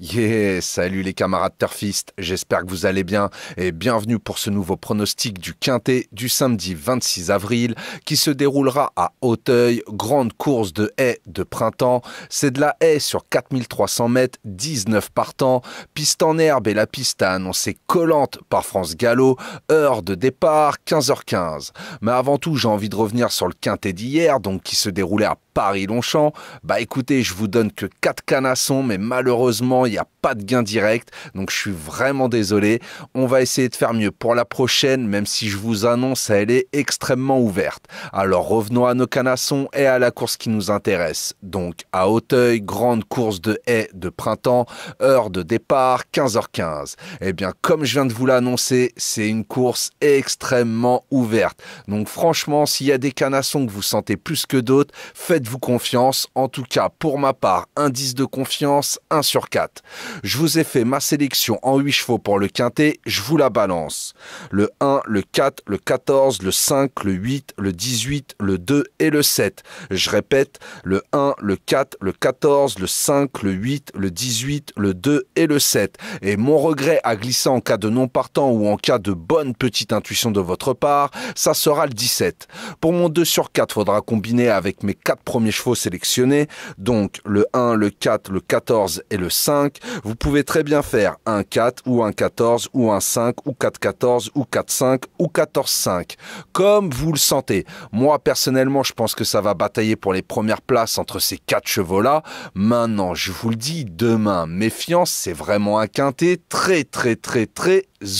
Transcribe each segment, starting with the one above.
Yeah, salut les camarades turfistes, j'espère que vous allez bien et bienvenue pour ce nouveau pronostic du Quintet du samedi 26 avril qui se déroulera à Auteuil, grande course de haies de printemps. C'est de la haie sur 4300 mètres, 19 partants, piste en herbe et la piste a annoncé collante par France Gallo, heure de départ 15h15. Mais avant tout, j'ai envie de revenir sur le Quintet d'hier, donc qui se déroulait à Paris-Longchamp. Bah écoutez, je vous donne que 4 canassons, mais malheureusement, il n'y a pas de gain direct, donc je suis vraiment désolé. On va essayer de faire mieux pour la prochaine, même si je vous annonce, elle est extrêmement ouverte. Alors revenons à nos canassons et à la course qui nous intéresse. Donc à Auteuil, grande course de haies de printemps, heure de départ 15h15. Eh bien, comme je viens de vous l'annoncer, c'est une course extrêmement ouverte. Donc franchement, s'il y a des canassons que vous sentez plus que d'autres, faites-vous confiance. En tout cas, pour ma part, indice de confiance 1 sur 4. Je vous ai fait ma sélection en 8 chevaux pour le quintet, je vous la balance. Le 1, le 4, le 14, le 5, le 8, le 18, le 2 et le 7. Je répète, le 1, le 4, le 14, le 5, le 8, le 18, le 2 et le 7. Et mon regret à glisser en cas de non partant ou en cas de bonne petite intuition de votre part, ça sera le 17. Pour mon 2 sur 4, faudra combiner avec mes 4 premiers chevaux sélectionnés, donc le 1, le 4, le 14 et le 5. Vous pouvez très bien faire un 4 ou un 14 ou un 5 ou 4-14 ou 4-5 ou 14-5, comme vous le sentez. Moi, personnellement, je pense que ça va batailler pour les premières places entre ces 4 chevaux-là. Maintenant, je vous le dis, demain, méfiance, c'est vraiment un quintet très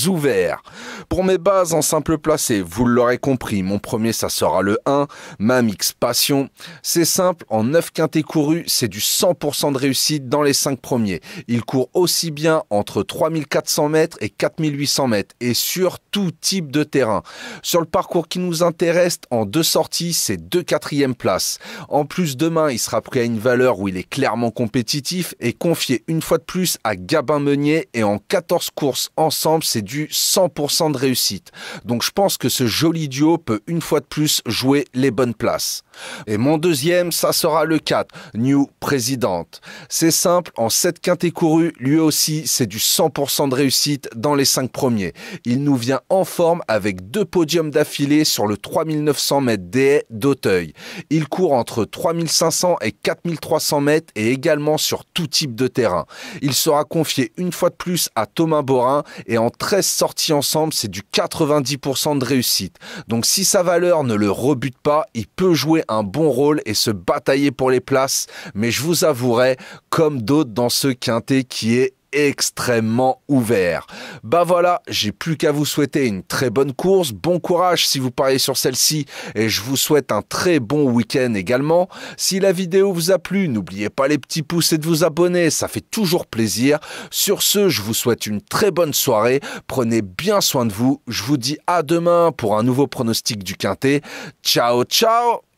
ouvert. Pour mes bases en simple placé, vous l'aurez compris, mon premier ça sera le 1, Mamix Passion. C'est simple, en 9 quintets courus, c'est du 100% de réussite dans les 5 premiers. Il court aussi bien entre 3400 mètres et 4800 mètres et sur tout type de terrain. Sur le parcours qui nous intéresse, en 2 sorties, c'est 2 quatrièmes places. En plus, demain, il sera pris à une valeur où il est clairement compétitif et confié une fois de plus à Gabin Meunier et en 14 courses ensemble, c'est du 100% de réussite. Donc je pense que ce joli duo peut une fois de plus jouer les bonnes places. Et mon deuxième, ça sera le 4, New President. C'est simple, en 7 quintets courus, lui aussi c'est du 100% de réussite dans les 5 premiers. Il nous vient en forme avec 2 podiums d'affilée sur le 3900 mètres des haies d'Auteuil. Il court entre 3500 et 4300 mètres et également sur tout type de terrain. Il sera confié une fois de plus à Thomas Borin et en 13 sorties ensemble, c'est du 90% de réussite. Donc si sa valeur ne le rebute pas, il peut jouer un bon rôle et se batailler pour les places. Mais je vous avouerai, comme d'autres dans ce quintet qui est extrêmement ouvert. Bah voilà, j'ai plus qu'à vous souhaiter une très bonne course, bon courage si vous pariez sur celle-ci et je vous souhaite un très bon week-end également. Si la vidéo vous a plu, n'oubliez pas les petits pouces et de vous abonner, ça fait toujours plaisir. Sur ce, je vous souhaite une très bonne soirée, prenez bien soin de vous, je vous dis à demain pour un nouveau pronostic du quintet. Ciao ciao.